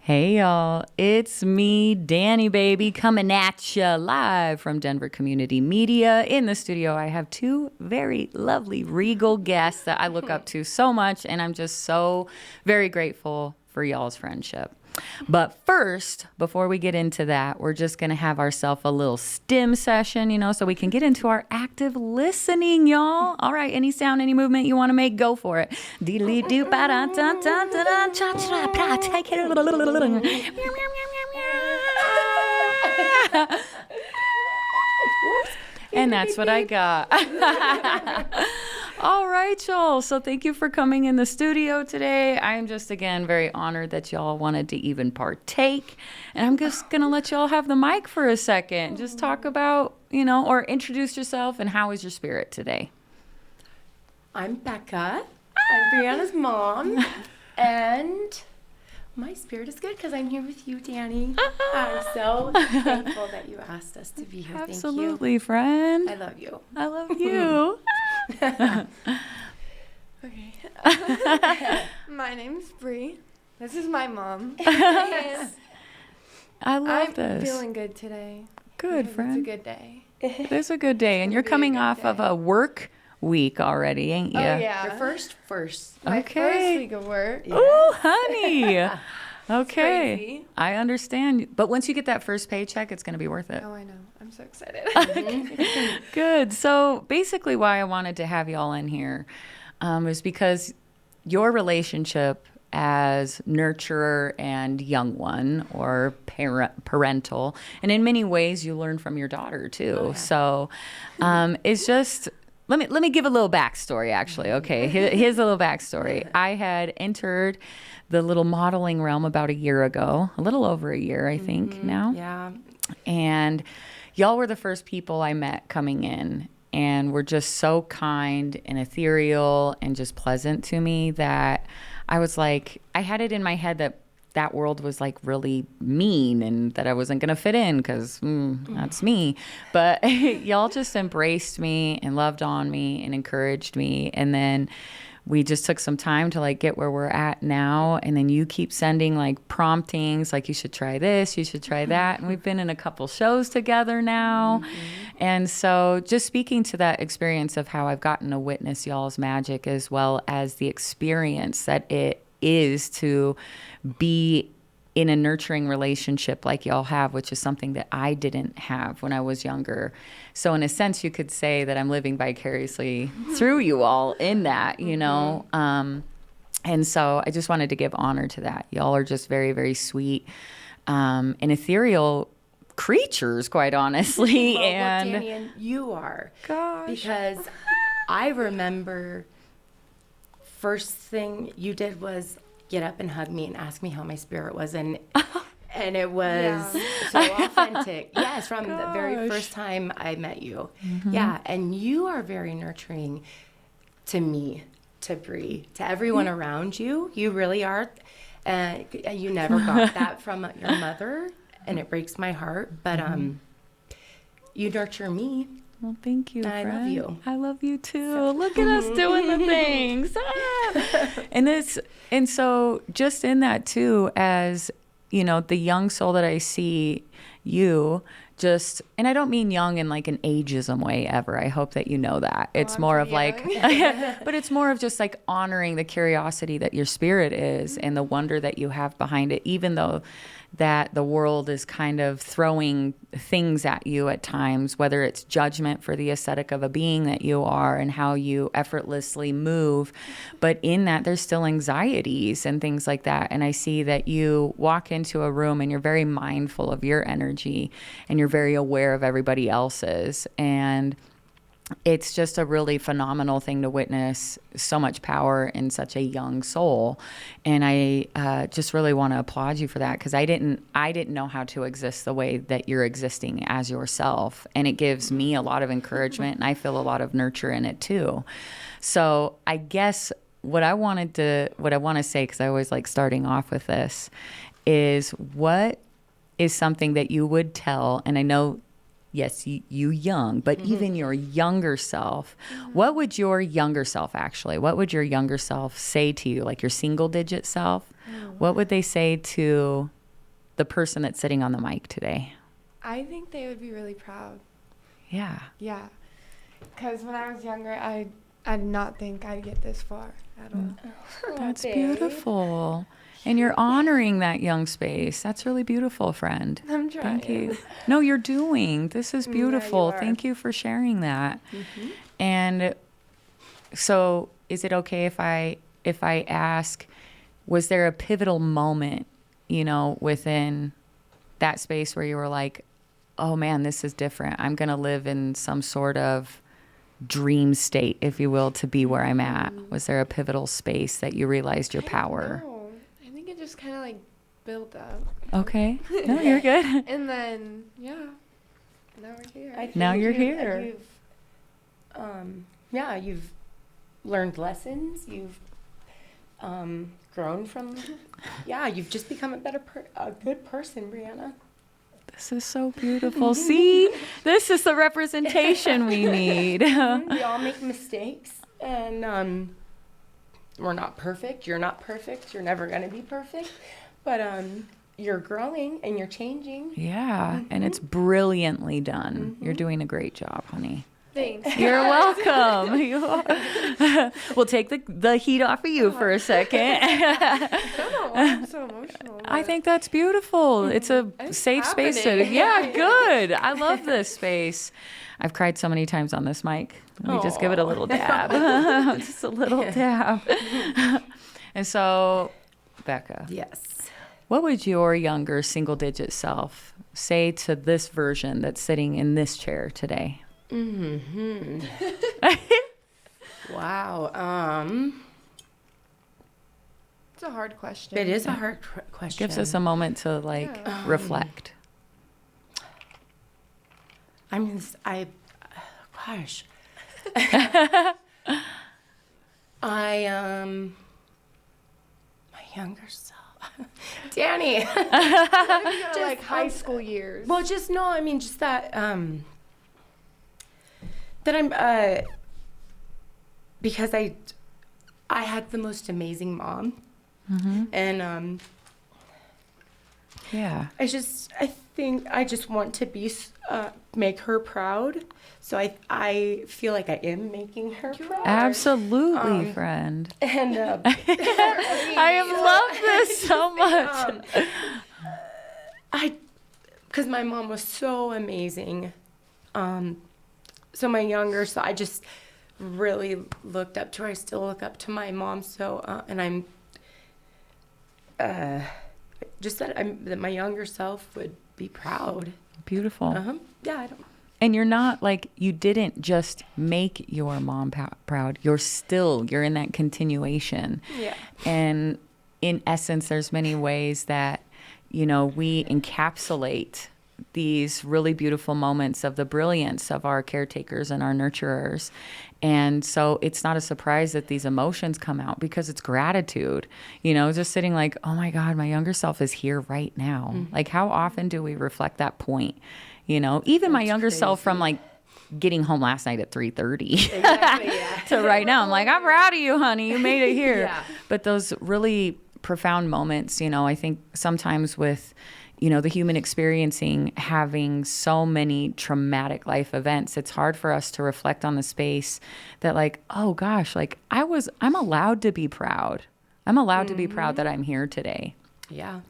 Hey y'all, it's me, Danny baby, coming at ya live from Denver Community Media. In the studio, I have two very lovely, regal guests that I look up to so much, and I'm just so very grateful for y'all's friendship. But first, before we get into that, we're just going to have ourselves a little stim session, so we can get into our active listening, y'all. All right, any sound, any movement you want to make, go for it. Take it. And that's what I got. All right, y'all. So thank you for coming in the studio today. I'm just, again, very honored that y'all wanted to even partake. And I'm just going to let y'all have the mic for a second. Just talk about, or introduce yourself and how is your spirit today? I'm Becca. I'm Brianna's mom. And my spirit is good because I'm here with you, Danny. I'm so thankful that you asked us to be here. Absolutely, Thank you. friend. I love you. I love you. Okay. My name's Bri. This is my mom. And I love I'm this. feeling good today. Good, because friend. It's a good day. It is a good day. And you're It's gonna be a coming good off of day. a work week already, ain't you? Oh, yeah. Your first. My Okay. first week of work. Oh, honey. Okay. Crazy. I understand. But once you get that first paycheck, it's going to be worth it. Oh, I know. I'm so excited. Good. So basically why I wanted to have y'all in here is because your relationship as nurturer and young one or parental, and in many ways you learn from your daughter too. Oh, yeah. So it's just... Let me give a little backstory, actually. Okay, here's a little backstory. I had entered the little modeling realm about a year ago, a little over a year, I think, now. Yeah. And y'all were the first people I met coming in, and were just so kind and ethereal and just pleasant to me that I was like, I had it in my head that world was like really mean and that I wasn't going to fit in because that's me. But y'all just embraced me and loved on me and encouraged me. And then we just took some time to like get where we're at now. And then you keep sending like promptings, like you should try this, you should try that. And we've been in a couple shows together now. And so just speaking to that experience of how I've gotten to witness y'all's magic, as well as the experience that it is to be in a nurturing relationship like y'all have, which is something that I didn't have when I was younger. So in a sense, you could say that I'm living vicariously through you all in that, And so I just wanted to give honor to that. Y'all are just very, very sweet and ethereal creatures, quite honestly. Well, and Danny, and you are. gosh. Because I remember first thing you did was get up and hug me and ask me how my spirit was, and it was so authentic. Yes, from the very first time I met you. Yeah, and you are very nurturing to me, to Bri, to everyone around you. You really are. You never got that from your mother, and it breaks my heart. But you nurture me. Well, thank you, I love friend. you. I love you too. Look at us doing the things. And so just in that too, as the young soul that I see you just, and I don't mean young in like an ageism way ever. I hope that you know that. It's I'm more of pretty like, but it's more of just like honoring the curiosity that your spirit is and the wonder that you have behind it, even though that the world is kind of throwing things at you at times, whether it's judgment for the aesthetic of a being that you are and how you effortlessly move. But in that, there's still anxieties and things like that. And I see that you walk into a room and you're very mindful of your energy and you're very aware of everybody else's. And it's just a really phenomenal thing to witness so much power in such a young soul. And I just really want to applaud you for that, because I didn't know how to exist the way that you're existing as yourself. And it gives me a lot of encouragement, and I feel a lot of nurture in it too. So I guess what I want to say, because I always like starting off with this, is what is something that you would tell, and I know, yes, you young, but even your younger self, what would your younger self say to you, like your single digit self? What would they say to the person that's sitting on the mic today? I think they would be really proud. Yeah. Yeah. Because when I was younger, I did not think I'd get this far at all. That's babe. beautiful. And you're honoring that young space. That's really beautiful, friend. I'm trying. Thank you. No, you're doing. This is beautiful. are. Thank you for sharing that. And so is it okay if I ask, was there a pivotal moment, within that space where you were like, oh man, this is different. I'm going to live in some sort of dream state, if you will, to be where I'm at. Was there a pivotal space that you realized your power? No, I think it just kind of like built up. Okay. No, you're good. And then, yeah, now we're here. I think Now you're here. You've learned lessons. You've grown from. Yeah, you've just become a good person, Brianna. This is so beautiful. See, this is the representation we need. We all make mistakes, and we're not perfect. You're not perfect. You're never going to be perfect, but you're growing and you're changing. Yeah, and it's brilliantly done. You're doing a great job, honey. Thanks. You're welcome. You are. We'll take the heat off of you for a second. I don't know why I'm so emotional. I think that's beautiful. It's a safe space to. happening. Yeah, good. I love this space. I've cried so many times on this mic. We just give it a little dab. Just a little dab. And so, Becca. Yes. What would your younger single-digit self say to this version that's sitting in this chair today? Wow. It's a hard question. It is a hard question. Gives us a moment to reflect. Gosh. My younger self. Danny. Just like high school years. Well, just that I'm because I had the most amazing mom, and Yeah. I think I just want to make her proud. So I feel like I am making her proud. Absolutely, friend. And I have loved this so much. Because my mom was so amazing. So my younger, so I just really looked up to her. I still look up to my mom. So, and I'm just that my younger self would be proud. Beautiful. Yeah, I don't. And you're not you didn't just make your mom proud. You're in that continuation. Yeah. And in essence, there's many ways that, we encapsulate these really beautiful moments of the brilliance of our caretakers and our nurturers. And so it's not a surprise that these emotions come out because it's gratitude, just sitting oh my God, my younger self is here right now. How often do we reflect that point? Even my younger self from getting home last night at 3:30 Exactly, yeah. to right now, I'm I'm proud of you, honey. You made it here. Yeah. But those really profound moments, I think sometimes with, the human experiencing having so many traumatic life events, it's hard for us to reflect on the space that oh gosh, I'm allowed to be proud. I'm allowed to be proud that I'm here today. Yeah.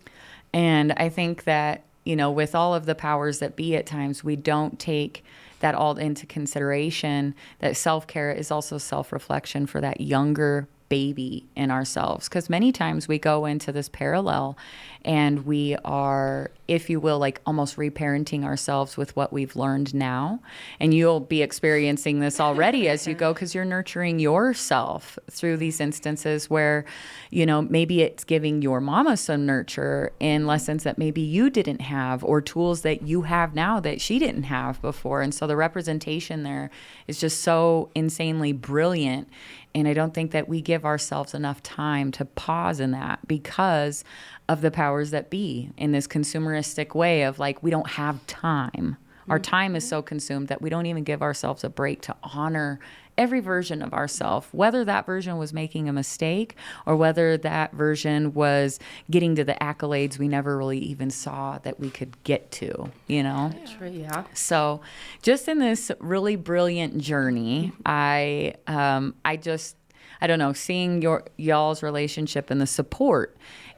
And I think that, with all of the powers that be at times, we don't take that all into consideration, that self-care is also self-reflection for that younger baby in ourselves. Because many times we go into this parallel and we are, if you will, almost reparenting ourselves with what we've learned now. And you'll be experiencing this already as you go, because you're nurturing yourself through these instances where, maybe it's giving your mama some nurture in lessons that maybe you didn't have, or tools that you have now that she didn't have before. And so the representation there is just so insanely brilliant. And I don't think that we give ourselves enough time to pause in that because of the powers that be in this consumeristic way of we don't have time. Our time is so consumed that we don't even give ourselves a break to honor every version of ourselves, whether that version was making a mistake or whether that version was getting to the accolades we never really even saw that we could get to, you know? True, yeah. So just in this really brilliant journey, I don't know, seeing y'all's relationship and the support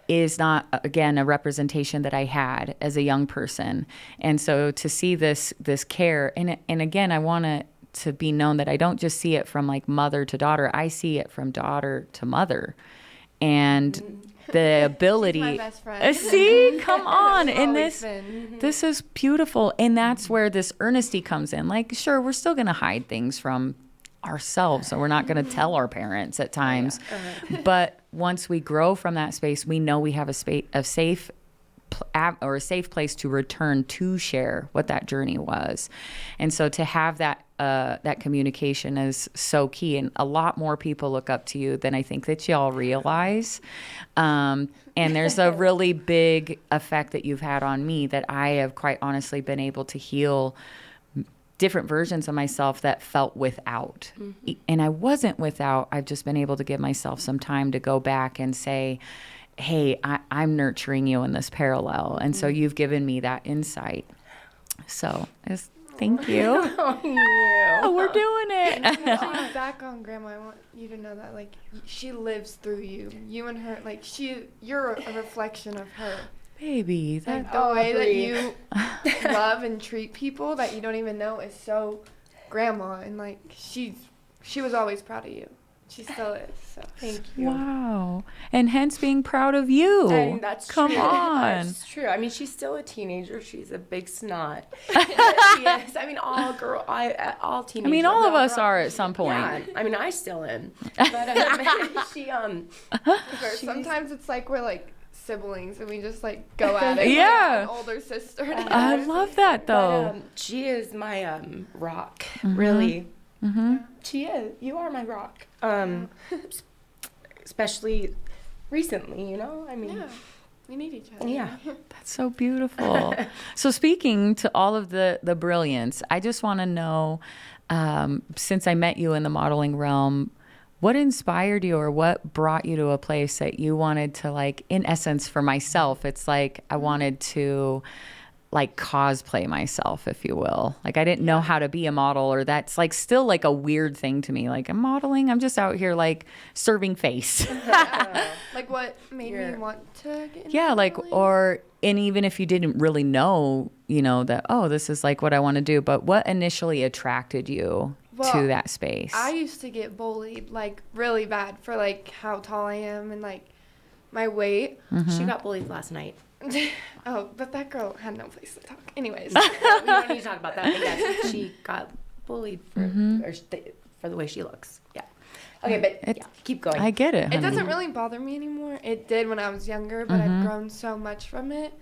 is not, again, a representation that I had as a young person. And so to see this care, and again, I want to be known that I don't just see it from like mother to daughter, I see it from daughter to mother. And the ability, She's my best friend. see, come on. She's And always this, been. this is beautiful. And that's where this earnesty comes in. Like, sure, we're still going to hide things from ourselves, so we're not going to tell our parents at times. But once we grow from that space, we know we have a safe place to return to share what that journey was. And so to have that communication is so key, and a lot more people look up to you than I think that y'all realize. And there's a really big effect that you've had on me that I have quite honestly been able to heal different versions of myself that felt without. And I wasn't without. I've just been able to give myself some time to go back and say, hey, I'm nurturing you in this parallel. And so you've given me that insight. So thank you. Oh, we're doing it. Looking back on Grandma, I want you to know that, like, she lives through you. You and her, like, you're a reflection of her. Baby, Like, the way that you love and treat people that you don't even know is so Grandma. And, like, she was always proud of you. She still is. So Thank you. wow. And hence being proud of you. And that's Come true. on. That's true. I mean, she's still a teenager. She's a big snot. She is. I mean, all teenagers. I mean, all of we us grow- are at some point. Yeah. I mean, I still am. But sometimes it's like we're like siblings and we just like go at it. Yeah. Like an older sister. I love that though. But, she is my rock. Really. She is. You are my rock. Especially recently, you know? I mean, Yeah. We need each other. yeah. That's so beautiful. So speaking to all of the brilliance, I just want to know, since I met you in the modeling realm, what inspired you or what brought you to a place that you wanted to, like, in essence, for myself, it's like I wanted to like cosplay myself, if you will. Like I didn't know how to be a model, or that's like still like a weird thing to me. Like I'm modeling, I'm just out here like serving face. Like what made me want to get into Yeah, like, modeling? and even if you didn't really know, you know, that, oh, this is like what I want to do, but what initially attracted you to that space? I used to get bullied like really bad for like how tall I am and like my weight. She got bullied last night. Oh, but that girl had no place to talk. Anyways. We don't need to talk about that. But yes, she got bullied for the way she looks. Yeah. Okay, but keep going. I get it, It honey. doesn't really bother me anymore. It did when I was younger, but I've grown so much from it.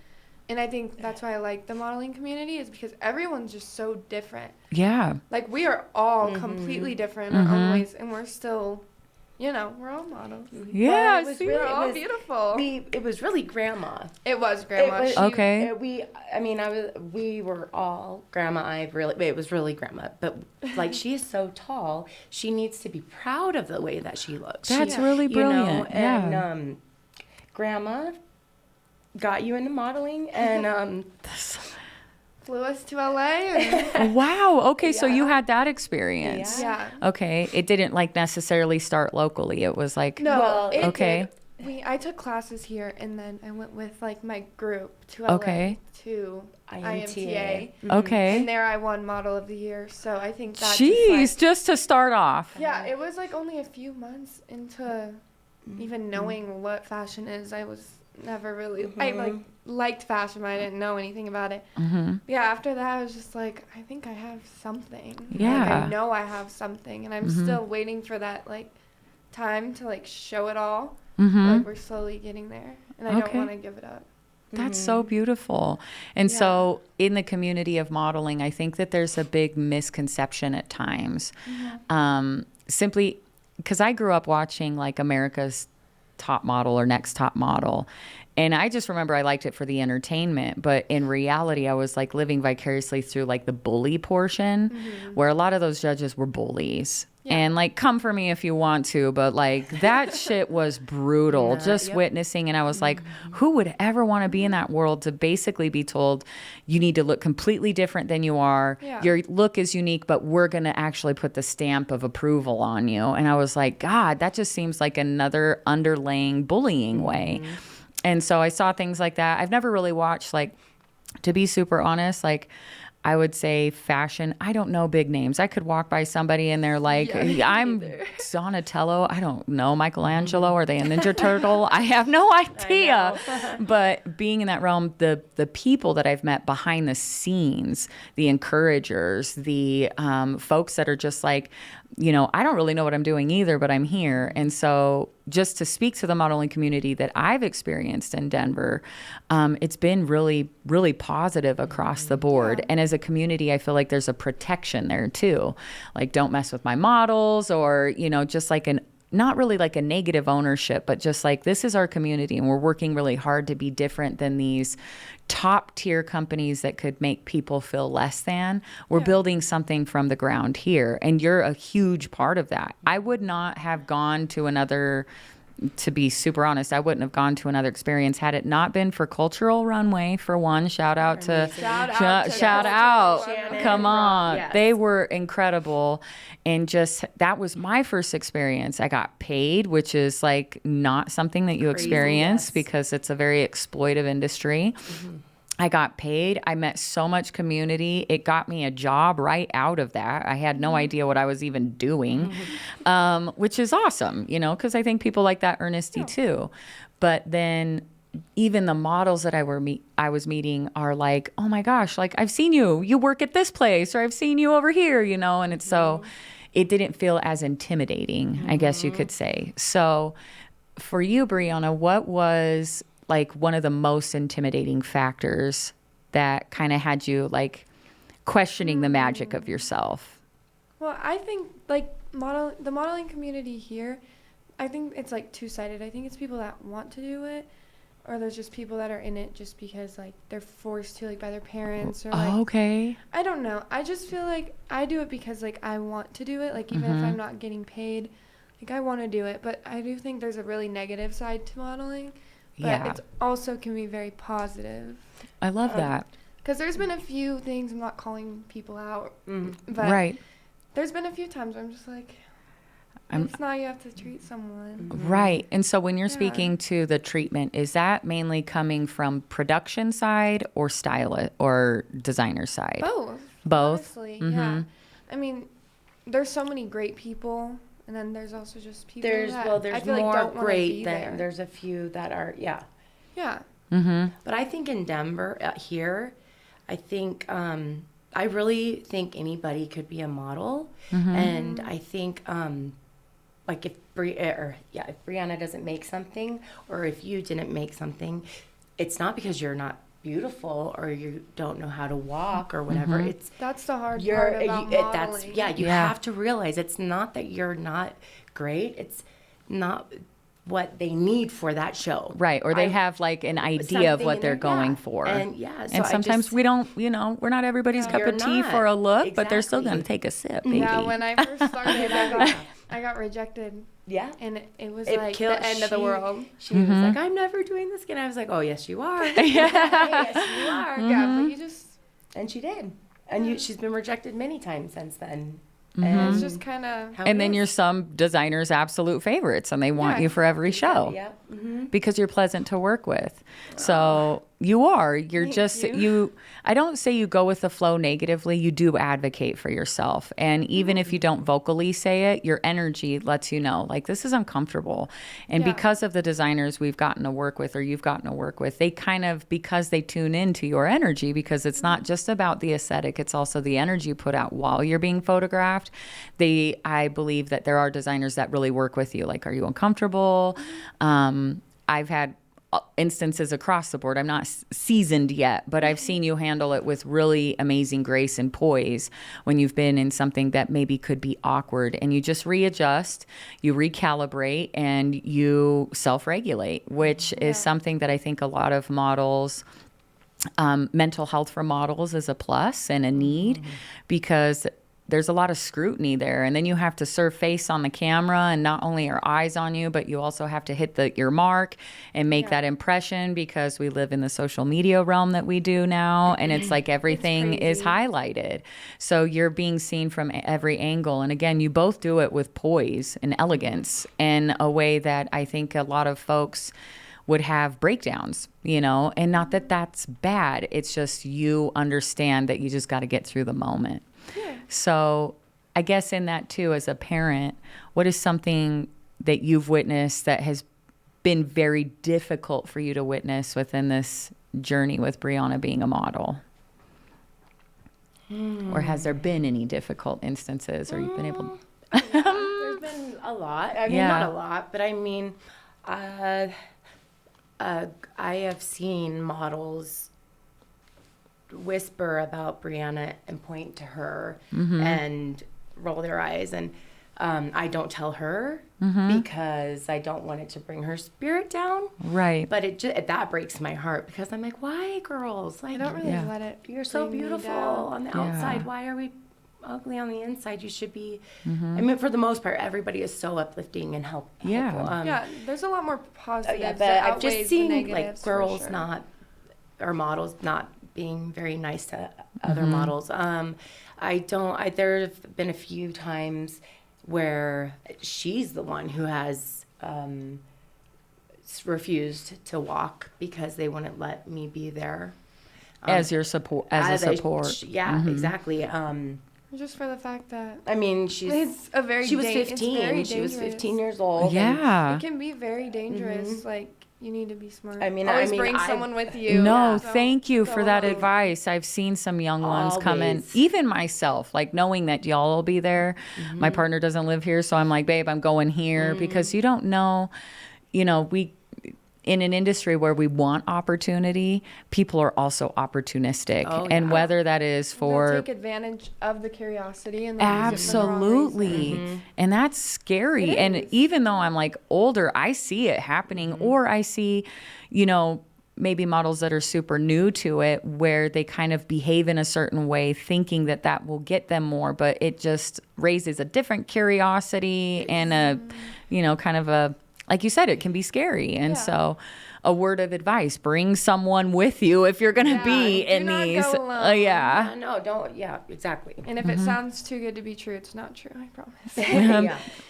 And I think that's why I like the modeling community, is because everyone's just so different. Yeah. Like, we are all completely different in our own ways, and we're still, you know, we're all models. Yeah, it was see? We're all beautiful. It was really Grandma. It was Grandma. It was, Okay. We were all Grandma. It was really Grandma. But like, she is so tall, she needs to be proud of the way that she looks. That's really brilliant. And Grandma got you into modeling, and flew us to LA. And wow. Okay, so you had that experience. yeah. Okay. It didn't like necessarily start locally. It was like, No, Well, it okay. did. I took classes here, and then I went with like my group to LA to IMTA. Okay. And there I won Model of the Year. So I think that's Jeez, just to start off. yeah, it was like only a few months into even knowing what fashion is. I was never really I liked fashion, but I didn't know anything about it. Yeah, after that I was just like, I think I have something. Yeah. Like, I know I have something, and I'm still waiting for that like time to like show it all. Like we're slowly getting there, and I don't want to give it up. That's so beautiful. And so in the community of modeling, I think that there's a big misconception at times. Simply because I grew up watching like America's Top Model or Next Top Model. And I just remember I liked it for the entertainment, but in reality, I was like living vicariously through like the bully portion, where a lot of those judges were bullies. And like, come for me if you want to, but like that shit was brutal. Just witnessing, and I was like, who would ever want to be in that world to basically be told you need to look completely different than you are. Your look is unique, but we're going to actually put the stamp of approval on you. And I was like, God, that just seems like another underlaying bullying way. And so I saw things like that. I've never really watched, like, to be super honest, like, I would say fashion. I don't know big names. I could walk by somebody and they're like, I'm Donatello. I don't know, Michelangelo. Are they a Ninja Turtle? I have no idea. But being in that realm, the people that I've met behind the scenes, the encouragers, the folks that are just like, you know, I don't really know what I'm doing either, but I'm here. And so just to speak to the modeling community that I've experienced in Denver, it's been really, really positive across the board. And as a community, I feel like there's a protection there too. Like, don't mess with my models, or, you know, just like not really like a negative ownership, but just like, this is our community and we're working really hard to be different than these top tier companies that could make people feel less than. We're building something from the ground here, and you're a huge part of that. I would not have gone to another, to be super honest, I wouldn't have gone to another experience had it not been for Cultural Runway, for one. Shout out. Shannon, Come on. Yes. They were incredible. And just, that was my first experience. I got paid, which is like not something that you experience because it's a very exploitive industry. I got paid. I met so much community. It got me a job right out of that. I had no idea what I was even doing, which is awesome, you know, because I think people like that earnesty too. But then even the models that I was meeting are like, oh my gosh, like, I've seen you work at this place, or I've seen you over here, you know, and it's so, it didn't feel as intimidating, I guess you could say. So for you, Brianna, what was like one of the most intimidating factors that kind of had you like questioning the magic of yourself? Well, I think like the modeling community here, I think it's like two-sided. I think it's people that want to do it, or there's just people that are in it just because like they're forced to, like, by their parents, or like, okay. I don't know. I just feel like I do it because like I want to do it. Like, even if I'm not getting paid, like, I want to do it. But I do think there's a really negative side to modeling. But it also can be very positive. I love that. Because there's been a few things, I'm not calling people out, but there's been a few times where I'm just like, it's not how you have to treat someone. Right. And so when you're speaking to the treatment, is that mainly coming from production side or stylist or designer side? Both? Honestly, yeah. I mean, there's so many great people. And then there's also just people there's that there's I feel more like don't great than there. There's a few that are yeah. But I think in Denver here, I think I really think anybody could be a model, and I think like if Brianna doesn't make something, or if you didn't make something, it's not because you're not beautiful or you don't know how to walk or whatever. That's the hard part about modeling. You have to realize it's not that you're not great. It's not what they need for that show. Right. Or they have like an idea of what they're going for. And and sometimes we don't, you know, we're not everybody's cup of tea for a look, but they're still going to take a sip, baby. Yeah, when I first started, I got rejected. Yeah. And it was like the end of the world. She was like, I'm never doing this again. I was like, oh, yes, you are. Yes, you are. Yeah, but you just... And she did. And she's been rejected many times since then. And it's just kind of... And then you're some designers' absolute favorites, and they want you for every show. Yeah. Because you're pleasant to work with. So you are. You're just... you. I don't say you go with the flow negatively. You do advocate for yourself. And even if you don't vocally say it, your energy lets you know, like, this is uncomfortable. And because of the designers we've gotten to work with, or you've gotten to work with, they kind of, because they tune into your energy, because it's not just about the aesthetic, it's also the energy you put out while you're being photographed. I believe that there are designers that really work with you. Like, are you uncomfortable? I've had instances across the board. I'm not seasoned yet, but I've seen you handle it with really amazing grace and poise when you've been in something that maybe could be awkward, and you just readjust, you recalibrate, and you self-regulate, which is something that I think a lot of models, mental health for models is a plus and a need, because there's a lot of scrutiny there. And then you have to serve face on the camera, and not only are eyes on you, but you also have to hit your mark and make that impression, because we live in the social media realm that we do now. And it's like everything is highlighted. So you're being seen from every angle. And again, you both do it with poise and elegance in a way that I think a lot of folks would have breakdowns, and not that that's bad. It's just you understand that you just got to get through the moment. Yeah. So I guess in that too, as a parent, what is something that you've witnessed that has been very difficult for you to witness within this journey with Brianna being a model? Or has there been any difficult instances, or you've been able to... There's been a lot. I mean, not a lot, but I mean, I have seen models whisper about Brianna and point to her and roll their eyes, and I don't tell her because I don't want it to bring her spirit down. Right. But that breaks my heart, because I'm like, why, girls? Like, I don't really let it. You're so beautiful on the outside. Why are we ugly on the inside? You should be. I mean, for the most part, everybody is so uplifting and helpful. There's a lot more positives. But I've just seen like girls or models not being very nice to other models. There have been a few times where she's the one who has refused to walk because they wouldn't let me be there. As your support, as a support. Exactly. Just for the fact that, I mean, she was 15. She was 15 years old. Yeah. It can be very dangerous. Like, you need to be smart. I mean, always bring someone with you. No, thank you for that advice. I've seen some young ones come in, even myself, like knowing that y'all will be there. My partner doesn't live here, so I'm like, babe, I'm going here, because you don't know, we, in an industry where we want opportunity, people are also opportunistic. And whether that is for... They'll take advantage of the curiosity. And absolutely. And that's scary. And even though I'm like older, I see it happening. Or I see, maybe models that are super new to it, where they kind of behave in a certain way, thinking that that will get them more. But it just raises a different curiosity and a, kind of a... Like you said, it can be scary. And so a word of advice, bring someone with you if you're going to be in these. Exactly. And if it sounds too good to be true, it's not true, I promise.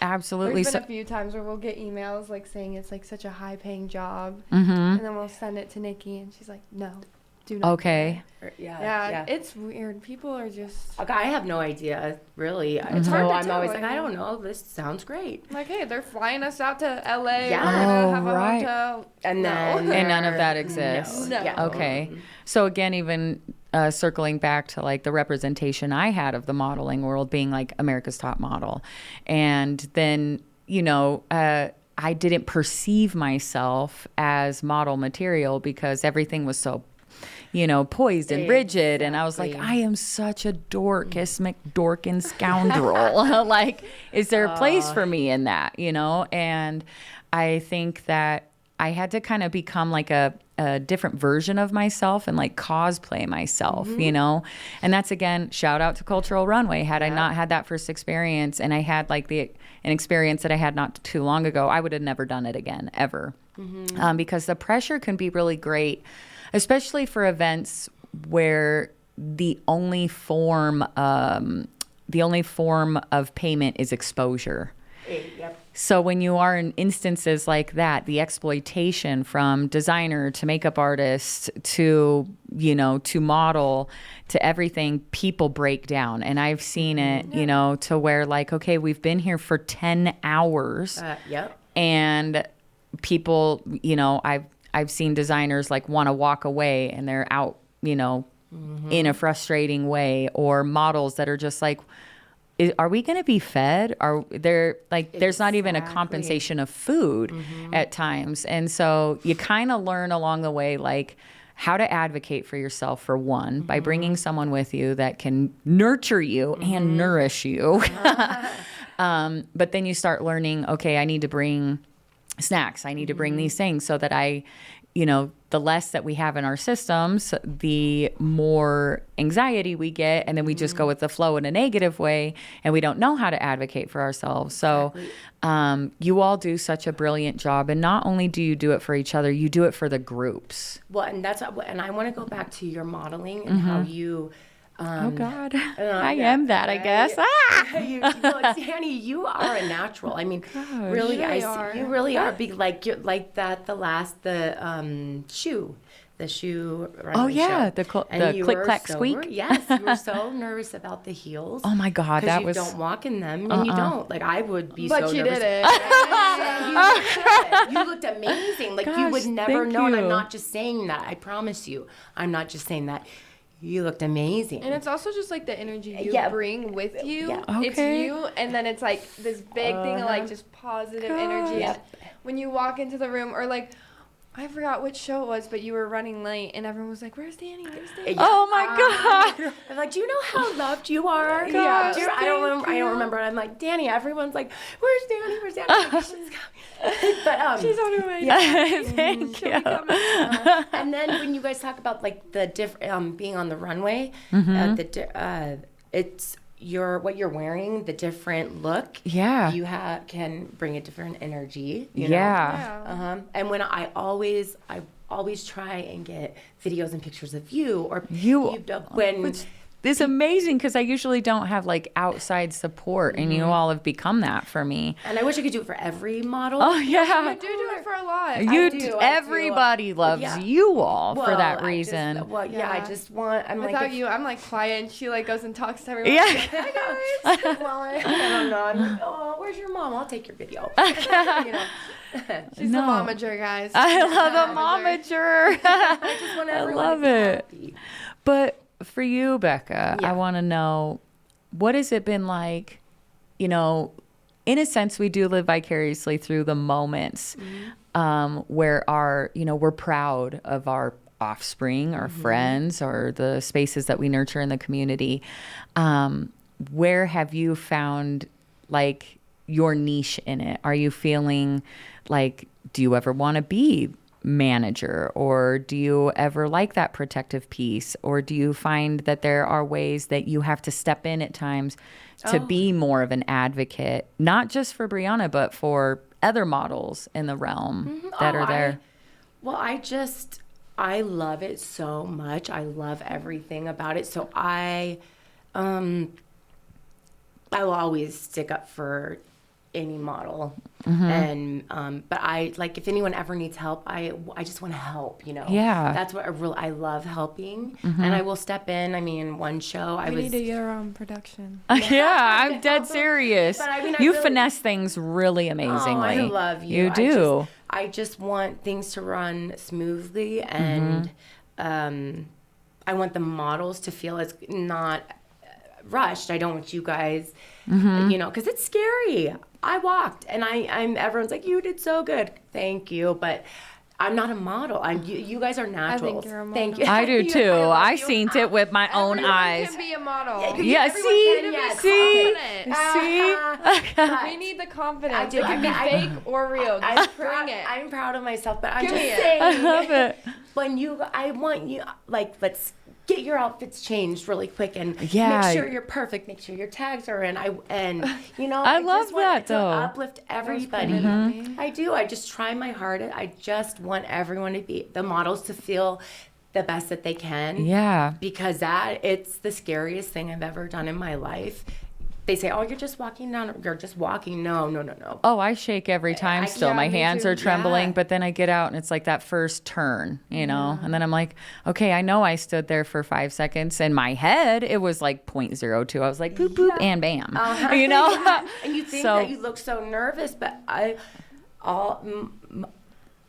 Absolutely. There's been a few times where we'll get emails like saying it's like such a high paying job. And then we'll send it to Nikki and she's like, no. Okay. It's weird. People are just... I have no idea, really. It's hard to tell. Always like, I don't know. This sounds great. Like, hey, they're flying us out to LA. Yeah. We're going to have a hotel. And then... And none of that exists. No. Yeah. Okay. So again, even circling back to like the representation I had of the modeling world being like America's Top Model. And then, I didn't perceive myself as model material because everything was so poised and rigid. And I was like, I am such a dorcas McDorkin scoundrel. Like, is there a place for me in that, And I think that I had to kind of become like a different version of myself and like cosplay myself, And that's, again, shout out to Cultural Runway. Had I not had that first experience, and I had like an experience that I had not too long ago, I would have never done it again, ever. Because the pressure can be really great, especially for events where the only form of payment is exposure. Yep. So when you are in instances like that, the exploitation from designer to makeup artist to, to model to everything, people break down. And I've seen it, to where like, okay, we've been here for 10 hours. And people, I've seen designers like want to walk away and they're out, in a frustrating way, or models that are just like, are we going to be fed? Are there like, there's not even a compensation of food at times. And so you kind of learn along the way, like how to advocate for yourself, for one, by bringing someone with you that can nurture you and nourish you. But then you start learning, okay, I need to bring snacks. I need to bring these things so that I, the less that we have in our systems, the more anxiety we get. And then we just go with the flow in a negative way, and we don't know how to advocate for ourselves. So you all do such a brilliant job. And not only do you do it for each other, you do it for the groups. Well, and I want to go back to your modeling and how you. Oh God, I am that, right? I guess. Danny, you are a natural. I mean, Gosh, really, you really are big. You're like that. The shoe. Oh yeah, show. the click clack squeak. Yes, you were so nervous about the heels. Oh my God, that was. You don't walk in them, and you don't. Like I would be. But so you nervous. did it. You looked amazing. Like you would never know. And I'm not just saying that. I promise you, I'm not just saying that. You looked amazing. And it's also just like the energy you bring with you. Yeah. Okay. It's you, and then it's like this big thing of like just positive energy. Yep. When you walk into the room, or like, I forgot which show it was, but you were running late, and everyone was like, "Where's Danny? Where's Danny?" Oh my God! I'm like, do you know how loved you are? Gosh, I don't remember. And I'm like, Danny. Everyone's like, "Where's Danny? Where's Danny?" She's coming. But She's on her way. Thank you. And then when you guys talk about like the different being on the runway, it's what you're wearing, the different look. Yeah. You can bring a different energy. You Yeah. know? And when I always try and get videos and pictures of you or when. It's amazing because I usually don't have like outside support, and you all have become that for me. And I wish I could do it for every model. Oh yeah, You do it for a lot. Everybody loves you all for that reason. I just want. Without you, I'm like quiet, and she like goes and talks to everyone. Yeah. Hi guys. Well, I don't know. I'm like, oh, where's your mom? I'll take your video. She's the momager, guys. I love the momager. I just want everyone to be happy. But for you, Becca, I want to know, what has it been like? In a sense, we do live vicariously through the moments where we're proud of our offspring, our friends, or the spaces that we nurture in the community. Where have you found like your niche in it? Are you feeling like, do you ever want to be manager, or do you ever like that protective piece, or do you find that there are ways that you have to step in at times to be more of an advocate, not just for Brianna but for other models in the realm that are there? I love it so much. I love everything about it. So I will always stick up for any model. And but I like, if anyone ever needs help, I just want to help, Yeah, that's what I love helping. And I will step in. I mean, one show We need to get our own production. Yeah, I'm dead serious. But I mean, you finesse things really amazingly. I love you. You do. I just want things to run smoothly, and I want the models to feel as not rushed. I don't want you guys, because it's scary. I walked, and everyone's like, "You did so good, thank you," but I'm not a model. You guys are naturals. I think you're a model. Thank you. I do too. I seen it with my own Everyone eyes. can be a model. Yeah, see, We need the confidence. I do. It can be fake or real. Just bring it. I'm proud of myself, but I'm Give just me it. saying. I love it. I want you, like, let's get your outfits changed really quick and make sure you're perfect. Make sure your tags are in. I love just want that, to though. uplift everybody. I do. I just try my hardest. I just want everyone to be, the models to feel the best that they can. Yeah. Because it's the scariest thing I've ever done in my life. They say, "Oh, you're just walking down. You're just walking." No. Oh, I shake every time still. My me hands too. are trembling, Yeah. but then I get out and it's like that first turn, and then I'm like, okay, I know I stood there for 5 seconds. In my head, it was like 0.02. I was like, boop, boop, and bam, Yeah. And you think that you look so nervous, but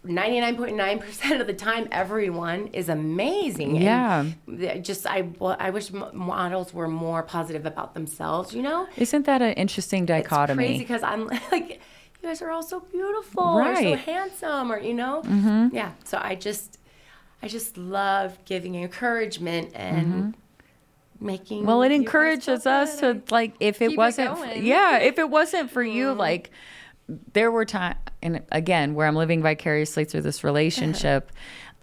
99.9% of the time, everyone is amazing. Yeah. And I wish models were more positive about themselves, Isn't that an interesting dichotomy? It's crazy because I'm like, you guys are all so beautiful, Right. or so handsome, or, Yeah. So I just love giving encouragement and making. Well, it you guys encourages feel us good. to, like, if it Keep it wasn't, going. if it wasn't for you, like, there were times, and again, where I'm living vicariously through this relationship,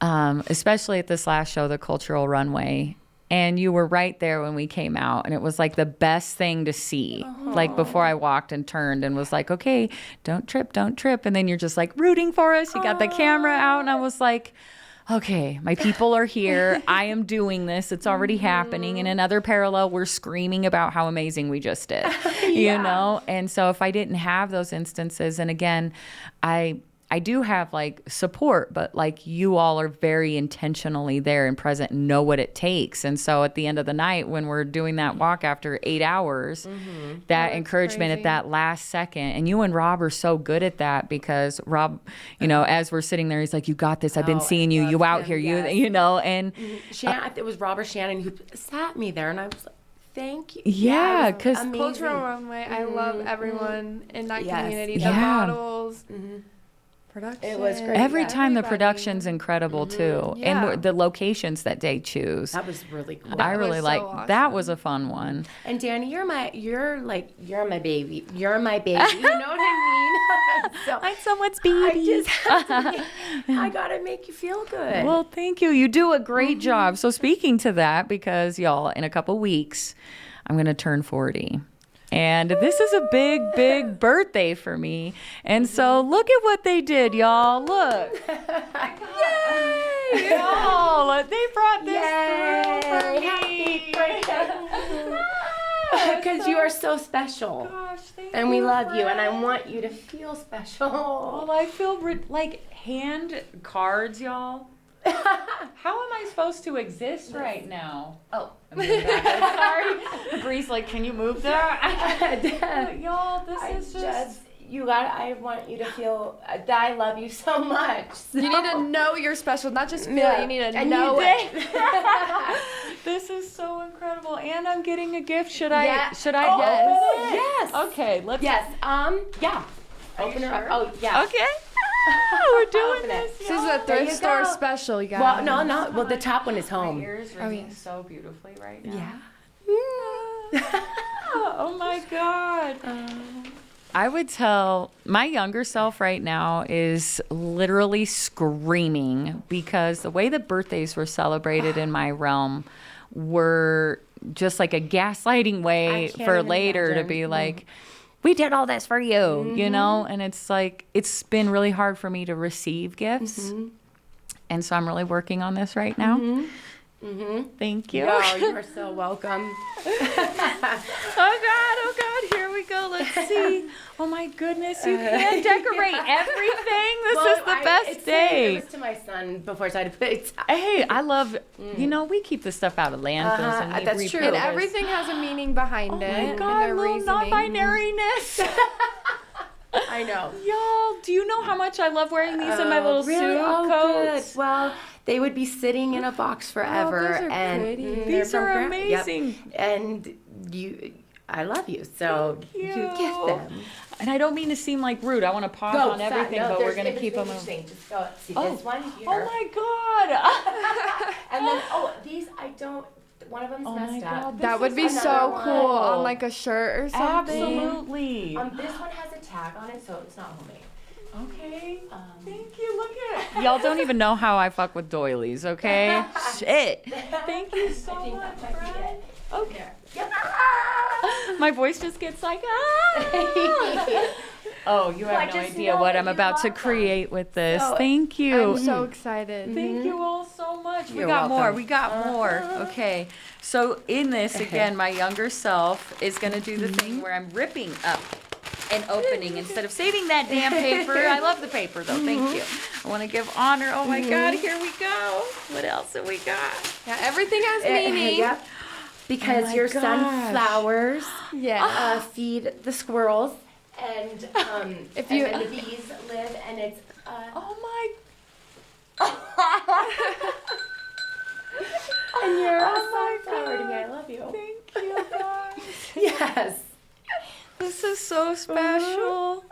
especially at this last show, the cultural runway. And you were right there when we came out, and it was like the best thing to see. Like before I walked and turned and was like, okay, don't trip. And then you're just like rooting for us. You got the camera out, and I was like, okay, my people are here. I am doing this. It's already happening. In another parallel, we're screaming about how amazing we just did, you know? And so if I didn't have those instances, and again, I do have like support, but like you all are very intentionally there and present and know what it takes. And so at the end of the night, when we're doing that walk after 8 hours, that encouragement crazy. at that last second, and you and Rob are so good at that, because Rob, you know, as we're sitting there, he's like, you got this. I've been seeing you. You out here, you know, and It was Robert Shannon who sat me there, and I was like, thank you. Yeah, it was 'cause amazing. Cultural runway. I love everyone in that Yes. community. The Yeah. models. Production. It was great. every time the Everybody. production's incredible too. Yeah. And the locations that they choose. That was really cool. I was really so like awesome. that. Was a fun one. And Danny, you're my baby. You're my baby. You know what I mean? So I'm someone's I baby. just have to I gotta make you feel good. Well, thank you. You do a great job. So speaking to that, because y'all, in a couple weeks, I'm going to turn 40. And this is a big, big birthday for me. And so look at what they did, y'all. Look. Yay! Y'all, they brought this through for me. Because you are so special. Gosh, thank And we you, love you, and I friend. want you to feel special. Well, I feel like hand cards, y'all. How am I supposed to exist right now? Oh, I'm moving back. Sorry. Bree's like, can you move that? But y'all, this is just... I want you to feel that I love you so much. You need to know you're special, not just feel Yeah. it. You need to And know you it. This is so incredible. And I'm getting a gift. Should Yeah. I open Yes. it? Yes. Okay, let's... Yes. Yeah. Open her up. Oh, yeah. Okay. We're doing Open it. this. This is a There thrift you store go. special, you guys. Well, no. Well, the top one is My home. ears Oh, ringing yes. so beautifully right now. Yeah. Oh my God. I would tell my younger self right now is literally screaming, because the way that birthdays were celebrated in my realm were just like a gaslighting way I can't for even later to imagine. be like, we did all this for you, you know? And it's like, it's been really hard for me to receive gifts. And so I'm really working on this right now. Thank you. Oh, you are so welcome. Oh God, here we go. Let's see. Oh my goodness, you can decorate everything. This is the best day. It was to my son before, so I had to put it. Hey, I love, you know, we keep this stuff out of landfills. And we that's true. repurpose. And everything has a meaning behind Oh it. my and God, a little reasoning. non-binariness. I know. Y'all, do you know how much I love wearing these in my little Really? suit Oh, coats? good. Well, they would be sitting in a box forever. those are and pretty. they're These from are Yep. amazing. And I love you, so Thank you you. get them. And I don't mean to seem like rude. I want to pause on everything, but we're going to keep them. Just go see Oh. this one here. Oh my God. And then, these I don't. One of them's Oh my messed God, up. this That would is be another so one. cool on like a shirt or something. Absolutely. This one has a tag on it, so it's not homemade. Okay. Thank you. Look at it. Y'all don't even know how I fuck with doilies, okay? Shit. Thank you so I think much, that might be Brad. it. Okay. Yep. My voice just gets like, ah. Oh, you Well, I have no just idea know what that I'm you about to love them. create with this. So, Thank you. I'm so excited. Thank you all so much. We You're got more. welcome. We got more. Okay. So in this, again, my younger self is going to do the thing where I'm ripping up and opening instead of saving that damn paper. I love the paper, though. Thank you. I want to give honor. Oh, my God. Here we go. What else have we got? Yeah, everything has meaning. Yep. Because my your gosh. sunflowers Yeah. feed the squirrels, and If you- and then the bees live, and it's Oh, my. and you're Oh a my sunflower to me. God. I love you. Thank you, guys. Yes. This is so special.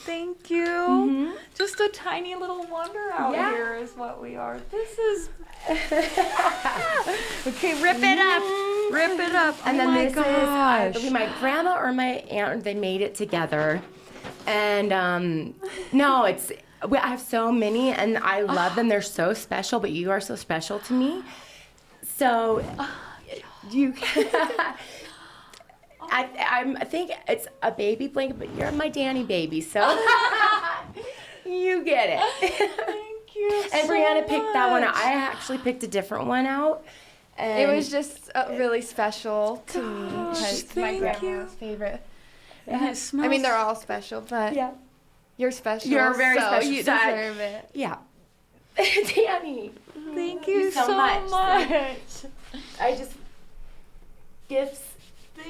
Thank you. Just a tiny little wonder out Yeah. here is what we are. This is... Okay, rip it up. Rip it up. And oh then my this gosh. is my grandma or my aunt. They made it together. And no, I have so many, and I love them. They're so special, but you are so special to me. So you, I think it's a baby blanket, but you're my Danny baby, so you get it. Thank you. And Brianna picked that one out. I actually picked a different one out. And It was just really special to me because it's my thank grandma's favorite. And it smells. I mean, they're all special, but yeah. you're special. You're very so special. You So I- deserve it. Yeah. Danny. Thank you you so so much. much. I just gifts.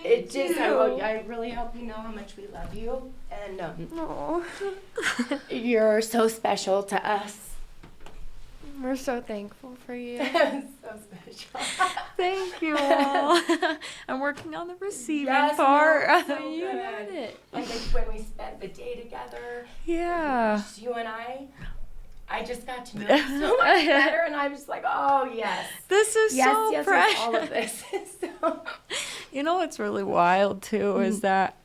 It just I really hope you know how much we love you, and Aw. you're so special to us. We're so thankful for you. So special. Thank you all. I'm working on the receiving Yes, part. no, so You good. got it. And then when we spent the day together, Yeah. just you and I just got to know you so much better, and I was like, oh yes. This is Yes, so yes, precious. yes, all of this. So, You know what's really wild too is that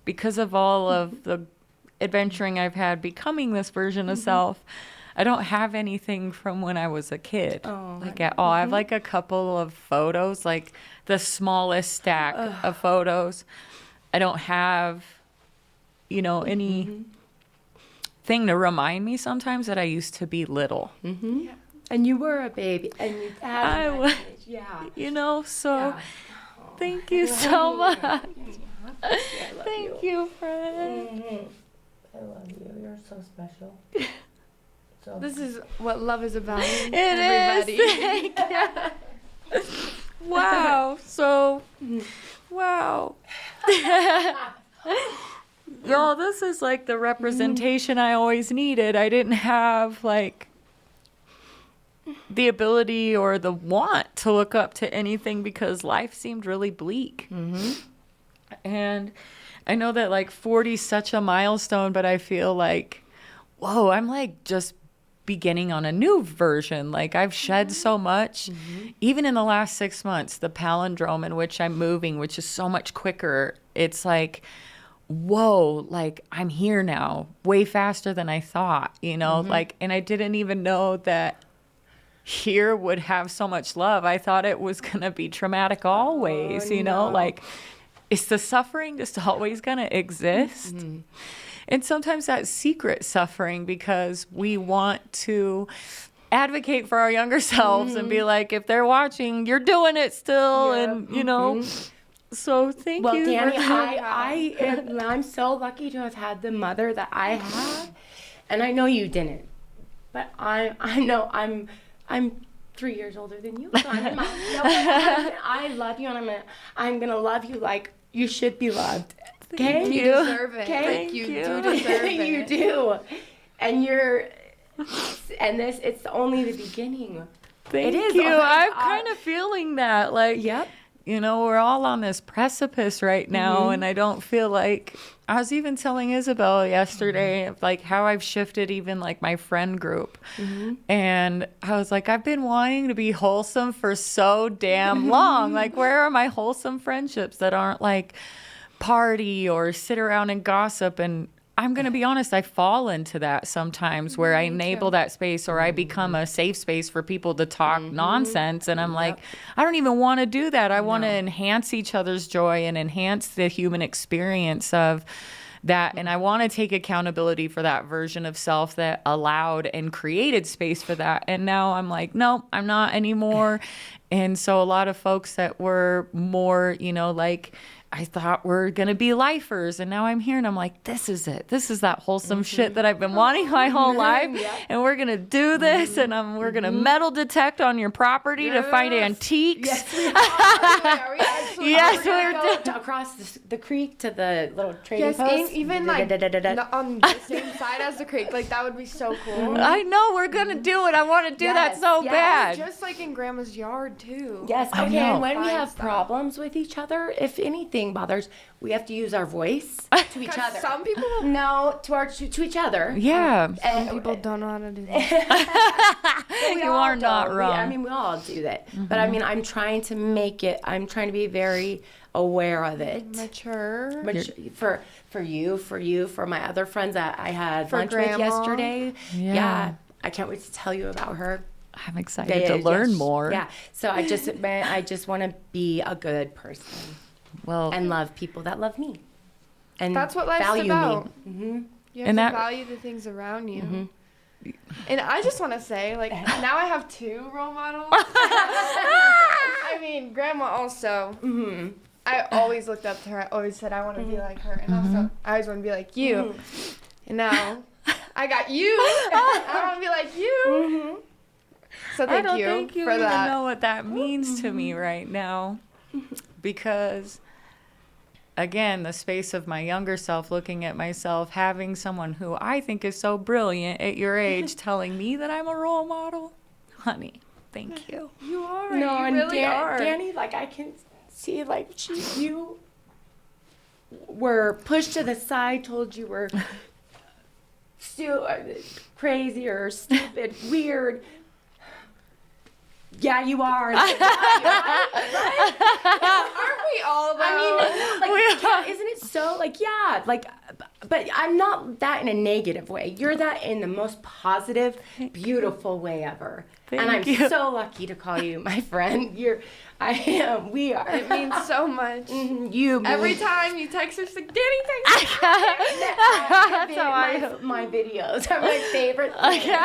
because of all of the adventuring I've had becoming this version of self, I don't have anything from when I was a kid. Like at all. I have like a couple of photos, like the smallest stack of photos. I don't have, any thing to remind me sometimes that I used to be little. Yeah. and you were a baby, and you had I an was. age. Yeah. So Yeah. thank you so much. I love Thank you, friend. I love you. You're so special. So This is what love is about. It everybody. is. Thank you. Wow. So, wow. Y'all, this is like the representation I always needed. I didn't have like the ability or the want to look up to anything because life seemed really bleak. And I know that like 40 is such a milestone, but I feel like, whoa, I'm like just beginning on a new version. Like I've shed so much, even in the last 6 months, the palindrome in which I'm moving, which is so much quicker. It's like, whoa, like I'm here now way faster than I thought, like, and I didn't even know that here would have so much love. I thought it was going to be traumatic always, like is the suffering just always going to exist? And sometimes that's secret suffering because we want to advocate for our younger selves and be like, if they're watching, you're doing it still. And, so thank you. Well, Danny, for- I'm so lucky to have had the mother that I have, and I know you didn't, but I know I'm 3 years older than you. So I love you, and I'm gonna love you like you should be loved. Okay, You deserve it. Okay? Like, you Thank do you. deserve it. you do, and it's only the beginning. Thank It is. you. Oh my I'm God. kind of feeling that. Like, Yep. we're all on this precipice right now, and I don't feel like I was even telling Isabel yesterday of like how I've shifted even like my friend group. And I was like, I've been wanting to be wholesome for so damn long. Like, where are my wholesome friendships that aren't like party or sit around and gossip? And I'm going to be honest, I fall into that sometimes where I enable that space or I become a safe space for people to talk nonsense. And I'm like, I don't even want to do that. I want to enhance each other's joy and enhance the human experience of that. And I want to take accountability for that version of self that allowed and created space for that. And now I'm like, no, I'm not anymore. And so a lot of folks that were more, like, I thought we're going to be lifers. And now I'm here and I'm like, this is it. This is that wholesome shit that I've been wanting my whole life. And we're going to do this. And we're going to metal detect on your property to find antiques. Yes, we Are we actually? Yes, we're we're gonna go across the creek to the little trading Yes, post. and even like Da-da-da-da-da. on the same side as the creek. Like that would be so cool. I know we're going to do it. I want to do that Yes, so yes. bad. Just like in Grandma's yard too. Yes, I okay, know. and when we Find have stuff. problems with each other, if anything bothers, we have to use our voice to each 'Cause other. some people To each other. Yeah. some people don't know how to do that. We You all are not don't. wrong. We all do that. But I mean, I'm trying to be very very aware of it. Mature. For you, for my other friends that I had For lunch Grandma. with yesterday. Yeah. I can't wait to tell you about her. I'm excited to learn more. Yeah. So I just want to be a good person. Well, And love people that love me. And That's what life's value about. me. Mm-hmm. You have And to that- value the things around you. Mm-hmm. And I just want to say, like, now I have 2 role models. I mean, Grandma also. Mm-hmm. I always looked up to her. I always said I want to be like her. And also, I always want to be like you. Mm-hmm. And now, I got you. I want to be like you. Mm-hmm. So I thank don't you think you for even that. know what that means to me right now. Because, again, the space of my younger self, looking at myself, having someone who I think is so brilliant at your age telling me that I'm a role model. Honey, thank you. You are. No, you and really are. Danny, like, I can see, like, you were pushed to the side, told you were crazy or stupid, weird. Yeah, you are. Like, right? Aren't we all, though? I mean, like, isn't it so, like, yeah, like, but I'm not that in a negative way. You're that in the most positive, beautiful way ever. And I'm Thank you. so lucky to call you my friend. We are. It means so much. You. Every time you text her, she's like, Danny, thanks. That's how my videos are my favorite thing.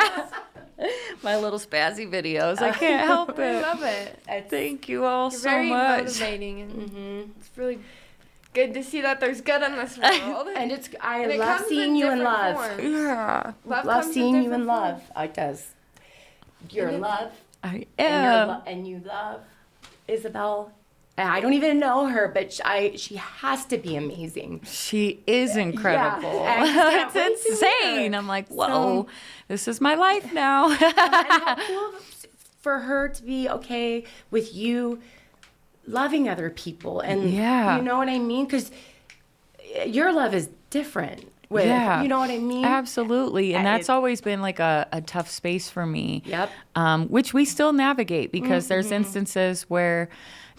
My little spazzy videos. I can't help I it. love it. Thank you all You're so very much. motivating, and it's really good to see that there's good in this world. And I And it love comes seeing in you in different love. forms. Yeah, Love Love comes seeing you in different love. forms. It does. You're in love. I And, am. and you love Isabel. And I don't even know her, but she has to be amazing. She is incredible. Yeah, I just can't wait It's to meet insane. her. I'm like, whoa, this is my life now. And how cool for her to be okay with you loving other people. And Yeah. you know what I mean? Because your love is different. Yeah. You know what I mean? Absolutely. And that's It- always been like a tough space for me. Yep. Which we still navigate because there's instances where,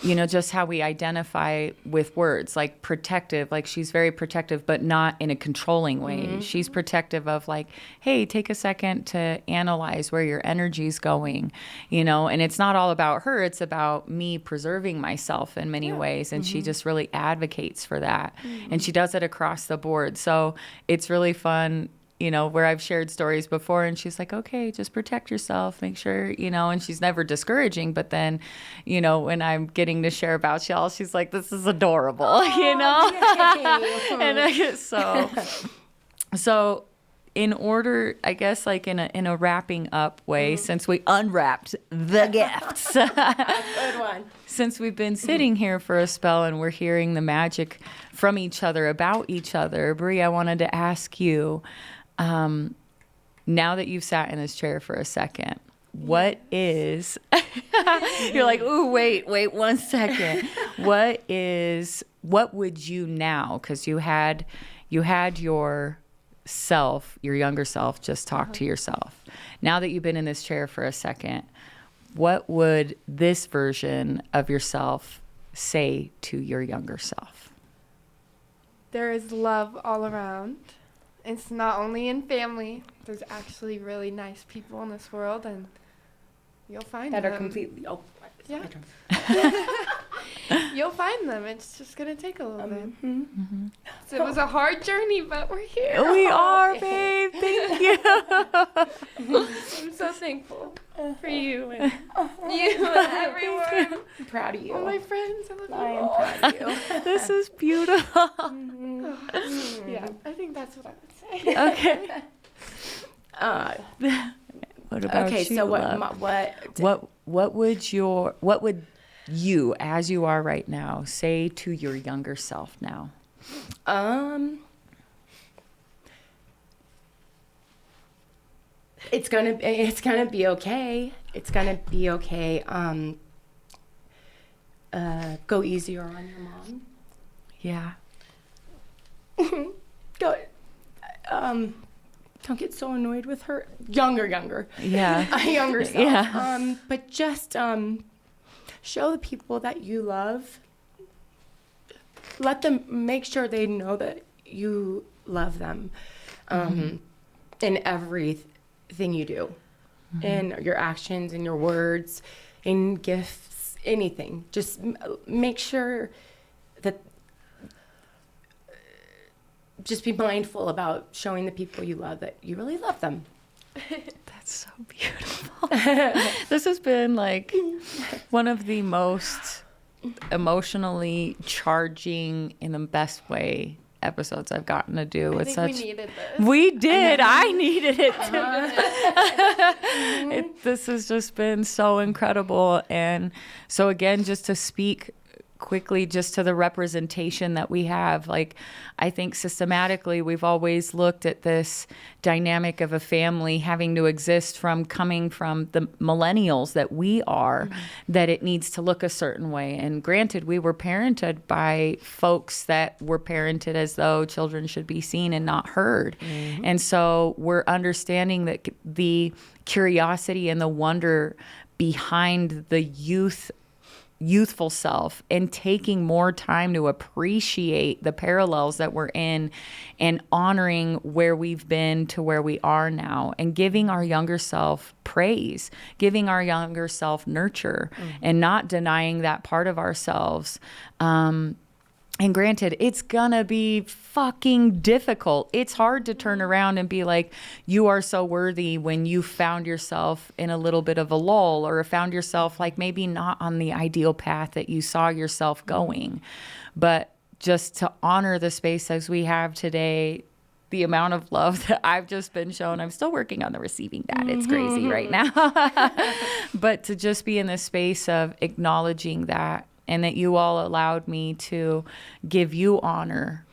just how we identify with words, like protective, like she's very protective, but not in a controlling way. She's protective of like, hey, take a second to analyze where your energy's going, and it's not all about her. It's about me preserving myself in many ways. And she just really advocates for that. And she does it across the board. So it's really fun, where I've shared stories before and she's like, okay, just protect yourself, make sure, and she's never discouraging. But then, when I'm getting to share about y'all, she's like, this is adorable, Yay. And I get so in order, I guess, like in a wrapping up way, since we unwrapped the gifts, Good one. since we've been sitting here for a spell and we're hearing the magic from each other about each other, Bri, I wanted to ask you, now that you've sat in this chair for a second, what is, you're like, ooh, wait 1 second. What would you now, because you had your younger self, just talk to yourself. Now that you've been in this chair for a second, what would this version of yourself say to your younger self? There is love all around. It's not only in family. There's actually really nice people in this world, and you'll find That them. are completely. Oh, Yeah. You'll find them. It's just gonna take a little bit. So it was a hard journey, but we're here. We are, babe. Thank you. I'm so thankful for you and everyone. I'm proud of you. All my friends, I love you I am all. proud of you. This is beautiful. Yeah, I think that's what I would say. Okay. What about Okay, you, so love? what what would you, as you are right now, say to your younger self now? It's gonna be okay. It's gonna be okay. Go easier on your mom. Yeah. Go. Don't get so annoyed with her. Younger. Yeah. A younger self. Yeah. But just show the people that you love let them, make sure they know that you love them in everything you do, in your actions, in your words, in gifts, anything. Just make sure that, just be mindful about showing the people you love that you really love them. That's so beautiful. This has been like one of the most emotionally charging, in the best way, episodes I've gotten to do. I think we needed this. We did. I needed it too. This has just been so incredible. And so again, just to speak quickly just to the representation that we have, like, I think systematically we've always looked at this dynamic of a family having to exist from coming from the millennials that we are, that it needs to look a certain way. And granted, we were parented by folks that were parented as though children should be seen and not heard. And so we're understanding that the curiosity and the wonder behind the youthful self, and taking more time to appreciate the parallels that we're in, and honoring where we've been to where we are now, and giving our younger self praise, giving our younger self nurture, and not denying that part of ourselves. And granted, it's gonna be fucking difficult. It's hard to turn around and be like, you are so worthy, when you found yourself in a little bit of a lull, or found yourself like maybe not on the ideal path that you saw yourself going. But just to honor the space as we have today, the amount of love that I've just been shown, I'm still working on the receiving that. It's crazy right now. But to just be in this space of acknowledging that, and that you all allowed me to give you honor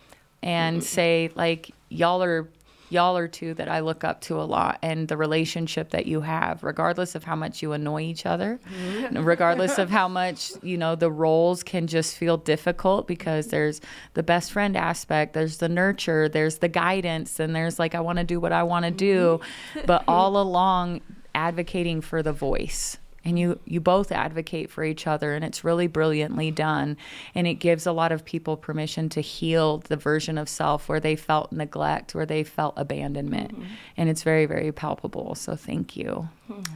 and say, like, y'all are two that I look up to a lot, and the relationship that you have, regardless of how much you annoy each other, regardless of how much, the roles can just feel difficult, because there's the best friend aspect, there's the nurture, there's the guidance, and there's like, I want to do what I want to do, but all along advocating for the voice. And you both advocate for each other, and it's really brilliantly done. And it gives a lot of people permission to heal the version of self where they felt neglect, where they felt abandonment. And it's very, very palpable. So thank you.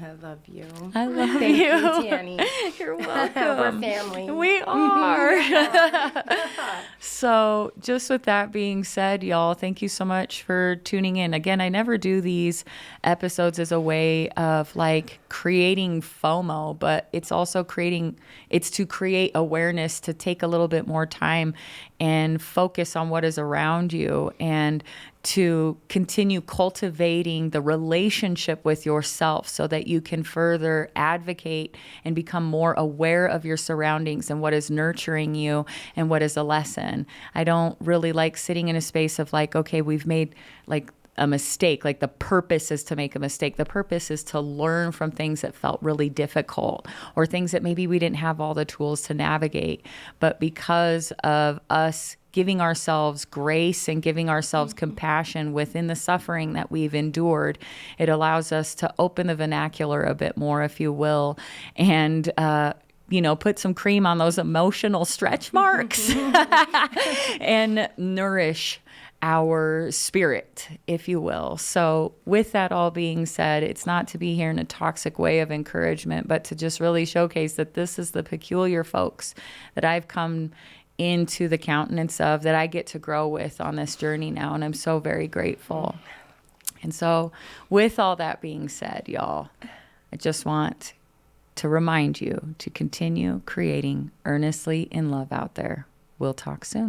I love you. I love Thank you. you, Tanny. You're welcome. We're family. We are. So just with that being said, y'all, thank you so much for tuning in. Again, I never do these episodes as a way of like creating FOMO, but it's also to create awareness, to take a little bit more time and focus on what is around you, and to continue cultivating the relationship with yourself so that you can further advocate and become more aware of your surroundings and what is nurturing you and what is a lesson. I don't really like sitting in a space of like, okay, we've made like a mistake. Like the purpose is to make a mistake. The purpose is to learn from things that felt really difficult, or things that maybe we didn't have all the tools to navigate. But because of us giving ourselves grace and giving ourselves compassion within the suffering that we've endured, it allows us to open the vernacular a bit more, if you will, and put some cream on those emotional stretch marks and nourish our spirit, if you will. So with that all being said, it's not to be here in a toxic way of encouragement, but to just really showcase that this is the peculiar folks that I've come into the countenance of, that I get to grow with on this journey now. And I'm so very grateful. And so with all that being said, y'all, I just want to remind you to continue creating earnestly in love out there. We'll talk soon.